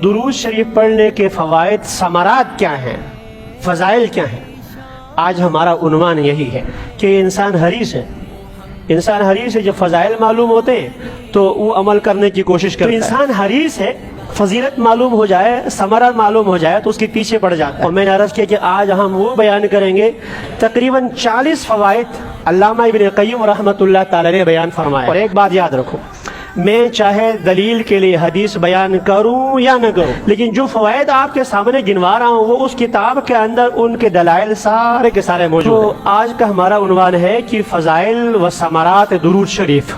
درود شریف پڑھنے کے فوائد ثمرات کیا ہیں، فضائل کیا ہیں؟ آج ہمارا عنوان یہی ہے کہ انسان حریص ہے، انسان حریص ہے. جب فضائل معلوم ہوتے ہیں تو وہ عمل کرنے کی کوشش کرتا ہے. انسان حریص ہے، فضیلت معلوم ہو جائے، ثمرات معلوم ہو جائے تو اس کے پیچھے پڑ جاتا ہے. اور میں نے عرض کیا کہ آج ہم وہ بیان کریں گے تقریباً 40 فوائد علامہ ابن قیم رحمۃ اللہ تعالی نے بیان فرمایا. اور ایک بات یاد رکھو، میں چاہے دلیل کے لیے حدیث بیان کروں یا نہ کروں، لیکن جو فوائد آپ کے سامنے گنوا رہا ہوں وہ اس کتاب کے اندر ان کے دلائل سارے کے سارے موجود ہیں. تو آج کا ہمارا عنوان ہے کہ فضائل و ثمرات درود شریف.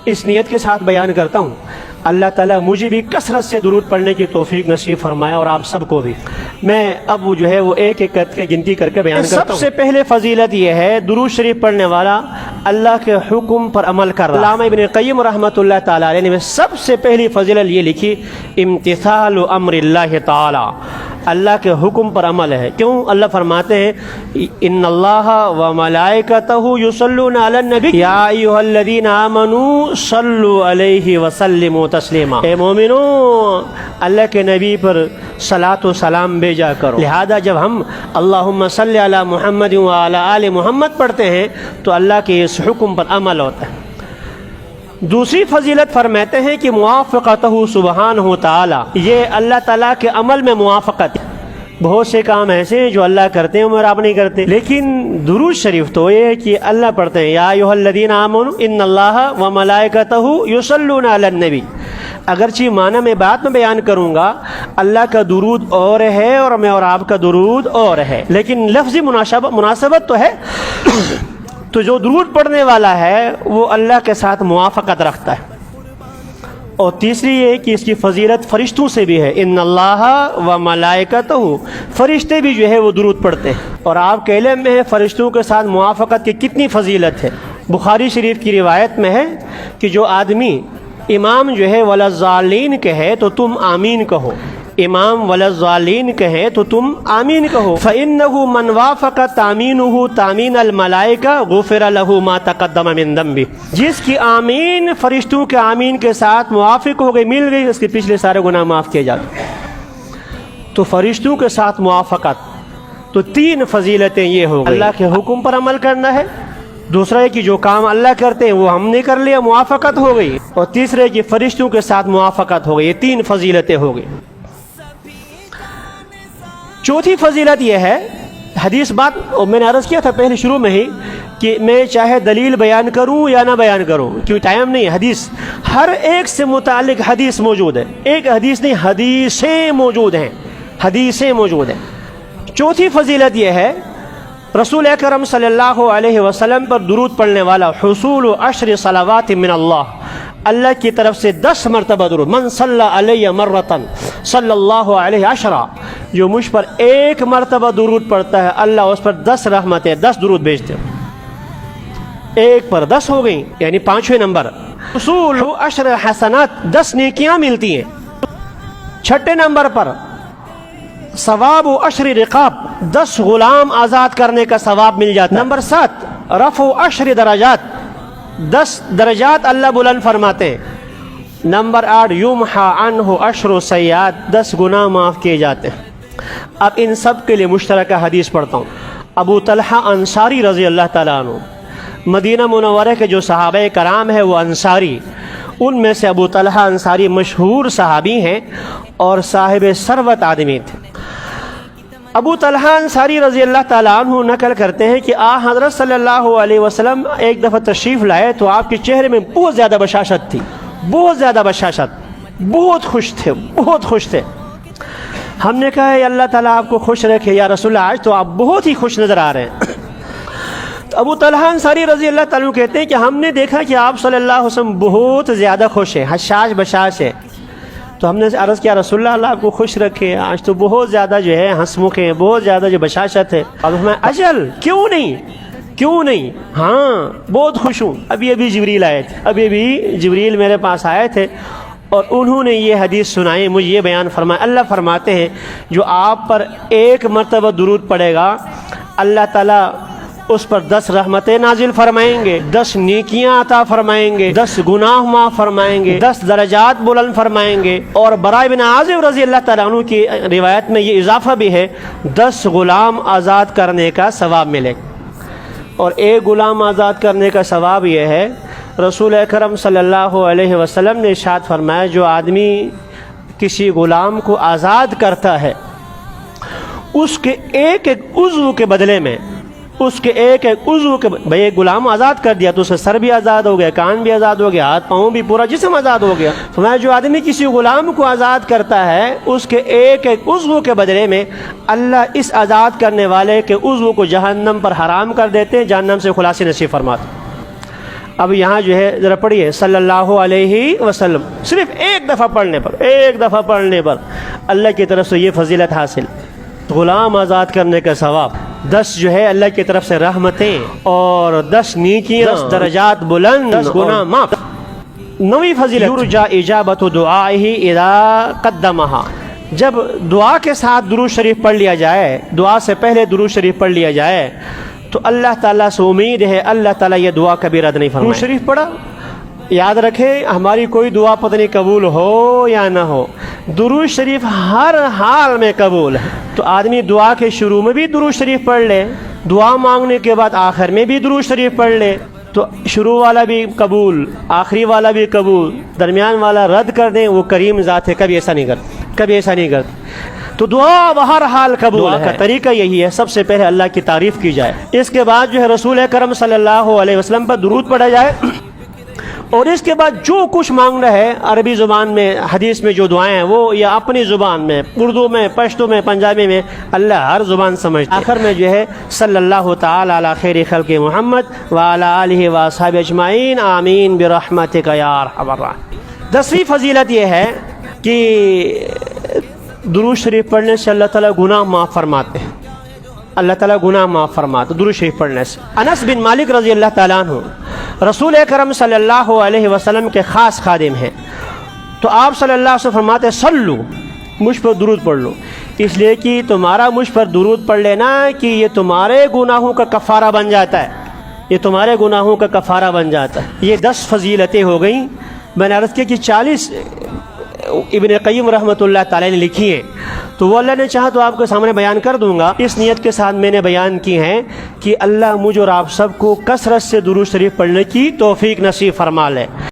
اس نیت کے ساتھ بیان کرتا ہوں اللہ تعالیٰ مجھے بھی کثرت سے درود پڑھنے کی توفیق نصیب فرمائے اور آپ سب کو بھی. میں اب جو ہے وہ ایک ایک کر کے گنتی کر کے بیان کرتا ہوں. سب سے پہلے فضیلت یہ ہے درود شریف پڑھنے والا اللہ کے حکم پر عمل کر رہا. علامہ ابن قیم رحمۃ اللہ تعالیٰ علیہ نے سب سے پہلی فضیلت یہ لکھی، امتثال امر اللہ تعالی، اللہ کے حکم پر عمل ہے. کیوں؟ اللہ فرماتے ہیں ان اللہ و ملائکتہ یصلون علی النبی یا ایھا الذین آمنوا صلوا علیہ وسلموا تسلیما. اے مومنو، اللہ کے نبی پر صلاۃ و سلام بھیجا کرو. لہذا جب ہم اللہم صلی علی محمد وعلی آل محمد پڑھتے ہیں تو اللہ کے اس حکم پر عمل ہوتا ہے. دوسری فضیلت فرماتے ہیں کہ موافقتہ سبحانہ تعالی، یہ اللہ تعالیٰ کے عمل میں موافقت. بہت سے کام ایسے ہیں جو اللہ کرتے ہیں اور آپ نہیں کرتے، لیکن درود شریف تو یہ ہے کہ اللہ پڑھتے ہیں یا ایھا الذین آمنوا ان اللہ و ملائکتہ یصلون علی النبی. اگرچہ معنی میں بات میں بیان کروں گا، اللہ کا درود اور ہے اور میں اور آپ کا درود اور ہے، لیکن لفظی مناسبت تو ہے. تو جو درود پڑھنے والا ہے وہ اللہ کے ساتھ موافقت رکھتا ہے. اور تیسری یہ کہ اس کی فضیلت فرشتوں سے بھی ہے، ان اللہ و ملائکتہ، فرشتے بھی جو ہے وہ درود پڑھتے ہیں. اور آپ کے علم میں ہے فرشتوں کے ساتھ موافقت کی کتنی فضیلت ہے. بخاری شریف کی روایت میں ہے کہ جو آدمی امام جو ہے ولضالین کہے تو تم آمین کہو، امام ولضالین کہے تو تم آمین کہو. فإنه من وافق تامینہ تامین الملائکہ غفر له ما تقدم من ذنبہ. جس کی آمین فرشتوں کے آمین کے ساتھ موافق ہو گئی، مل گئی، اس کے پچھلے سارے گناہ معاف کیے جاتے. تو فرشتوں کے ساتھ موافقت، تو 3 فضیلتیں یہ ہو گئی. اللہ کے حکم پر عمل کرنا ہے، دوسرا ہے کہ جو کام اللہ کرتے ہیں وہ ہم نے کر لیا، موافقت ہو گئی، اور تیسرے ہے کہ فرشتوں کے ساتھ موافقت ہو گئی. یہ 3 فضیلتیں ہو گئی. چوتھی فضیلت یہ ہے، حدیث بات اور میں نے عرض کیا تھا پہلے شروع میں ہی کہ میں چاہے دلیل بیان کروں یا نہ بیان کروں، کیوں ٹائم نہیں. حدیث ہر ایک سے متعلق حدیث موجود ہے، ایک حدیث نہیں، حدیثیں موجود ہیں، حدیثیں موجود ہیں. چوتھی فضیلت یہ ہے رسول اکرم صلی اللہ علیہ وسلم پر درود پڑھنے والا حصول 10 صلوات من اللہ، اللہ کی طرف سے 10 مرتبہ درود. من صلی علیہ مرتن صلی اللہ علیہ 10، جو مجھ پر 1 مرتبہ درود پڑھتا ہے اللہ اس پر 10 رحمتیں 10 درود بھیجتے ہیں. 1 پر 10 ہو گئی، یعنی 5ویں نمبر. حصول 10 حسنات، 10 نیکیاں ملتی ہیں. 6 نمبر پر ثواب 10 رقاب، 10 غلام آزاد کرنے کا ثواب مل جاتا ہے. نمبر 7 رفع 10 درجات، 10 درجات اللہ بلند فرماتے ہیں. نمبر 8 یمحى عنہ 10 سیئات، 10 گناہ معاف کیے جاتے ہیں. اب ان سب کے لیے مشترکہ حدیث پڑھتا ہوں. ابو طلحہ انصاری رضی اللہ تعالیٰ عنہ، مدینہ منورہ کے جو صحابہ کرام ہیں وہ انصاری، ان میں سے ابو طلحہ انصاری مشہور صحابی ہیں اور صاحب ثروت آدمی تھے. ابو طلحہ انصاری رضی اللہ تعالیٰ عنہ نقل کرتے ہیں کہ حضرت صلی اللہ علیہ وسلم ایک دفعہ تشریف لائے تو آپ کے چہرے میں بہت زیادہ بشاشت تھی، بہت زیادہ بشاشت، بہت خوش تھے، بہت خوش تھے. ہم نے کہا اللہ تعالیٰ آپ کو خوش رکھے یا رسول اللہ، آج تو آپ بہت ہی خوش نظر آ رہے ہیں. تو ابو طلحہ انصاری رضی اللہ تعالیٰ عنہ کہتے ہیں کہ ہم نے دیکھا کہ آپ صلی اللہ علیہ وسلم بہت زیادہ خوش ہیں، حشاش بشاش ہے. تو ہم نے عرض کیا رسول اللہ، اللہ آپ کو خوش رکھے، آج تو بہت زیادہ جو ہے ہنسمکھ ہیں، بہت زیادہ جو بشاشت ہے. اب میں اجل کیوں نہیں، ہاں بہت خوش ہوں. ابھی جبریل آئے تھے، ابھی جبریل میرے پاس آئے تھے اور انہوں نے یہ حدیث سنائی، مجھے یہ بیان فرمایا. اللہ فرماتے ہیں جو آپ پر 1 مرتبہ درود پڑے گا اللہ تعالیٰ اس پر 10 رحمتیں نازل فرمائیں گے، 10 نیکیاں عطا فرمائیں گے، 10 گناہ معاف فرمائیں گے، 10 درجات بلند فرمائیں گے۔ اور براء بن عازب رضی اللہ تعالیٰ عنہ کی روایت میں یہ اضافہ بھی ہے، 10 غلام آزاد کرنے کا ثواب ملے گا۔ اور ایک غلام آزاد کرنے کا ثواب یہ ہے، رسول اکرم صلی اللہ علیہ وسلم نے ارشاد فرمایا، جو آدمی کسی غلام کو آزاد کرتا ہے، اس کے ایک ایک عضو کے بدلے میں، اس کے ایک ایک عضو کے بھئی ایک غلام آزاد کر دیا تو اس کا سر بھی آزاد ہو گیا، کان بھی آزاد ہو گیا، ہاتھ پاؤں بھی، پورا جسم آزاد ہو گیا۔ فرمایا جو آدمی کسی غلام کو آزاد کرتا ہے، اس کے ایک ایک عضو کے بدلے میں اللہ اس آزاد کرنے والے کے عضو کو جہنم پر حرام کر دیتے ہیں، جہنم سے خلاصی نصیب فرماتے۔ اب یہاں جو ہے ذرا پڑھیے صلی اللہ علیہ وسلم، صرف ایک دفعہ پڑھنے پر اللہ کی طرف سے یہ فضیلت حاصل، غلام آزاد کرنے کا ثواب، 10 جو ہے اللہ کی طرف سے رحمتیں، اور 10 نیکیاں، 10 درجات بلند، 10 گناہ معاف۔ 9ویں فضیلت، یرجا اجابت دعائہ اذا قدمہا، جب دعا کے ساتھ درود شریف پڑھ لیا جائے، دعا سے پہلے درود شریف پڑھ لیا جائے تو اللہ تعالیٰ سے امید ہے اللہ تعالیٰ یہ دعا کبھی رد نہیں فرمائے۔ درود شریف پڑھا، یاد رکھیں ہماری کوئی دعا پتہ نہیں قبول ہو یا نہ ہو، درود شریف ہر حال میں قبول ہے۔ تو آدمی دعا کے شروع میں بھی درود شریف پڑھ لے، دعا مانگنے کے بعد آخر میں بھی درود شریف پڑھ لے، تو شروع والا بھی قبول، آخری والا بھی قبول، درمیان والا رد کر دیں، وہ کریم ذات ہے، کبھی ایسا نہیں کرتے۔ تو دعا بہر حال قبول ہے۔ کا طریقہ یہی ہے، سب سے پہلے اللہ کی تعریف کی جائے، اس کے بعد جو ہے رسول اکرم صلی اللہ علیہ وسلم پر درود پڑھا جائے، اور اس کے بعد جو کچھ مانگنا ہے عربی زبان میں، حدیث میں جو دعائیں ہیں وہ، یا اپنی زبان میں، اردو میں، پشتو میں، پنجابی میں، اللہ ہر زبان سمجھتے ہیں۔ آخر میں جو ہے صلی اللہ تعالی علی خیر خلق محمد وعلی آلہ واصحابہ اجمعین آمین برحمتک یا ارحم الراحمین۔ 10ویں فضیلت یہ ہے کہ درود شریف پڑھنے سے اللہ تعالیٰ گناہ معاف فرماتے ہیں، اللہ تعالیٰ گناہ معاف فرماتے درود شریف پڑھنے سے۔ انس بن مالک رضی اللہ تعالیٰ عنہ رسول اکرم صلی اللہ علیہ وسلم کے خاص خادم ہیں، تو آپ صلی اللہ علیہ وسلم فرماتے صلو، مجھ پر درود پڑھ لو، اس لیے کہ تمہارا مجھ پر درود پڑھ لینا کہ یہ تمہارے گناہوں کا کفارہ بن جاتا ہے، یہ تمہارے گناہوں کا کفارہ بن جاتا ہے۔ یہ 10 فضیلتیں ہو گئیں۔ میں نے عرض کیا کہ 40 ابن قیم رحمۃ اللہ تعالی نے لکھی ہیں، تو وہ اللہ نے چاہا تو آپ کے سامنے بیان کر دوں گا۔ اس نیت کے ساتھ میں نے بیان کی ہیں کہ اللہ مجھ اور آپ سب کو کثرت سے درود شریف پڑھنے کی توفیق نصیب فرما لے۔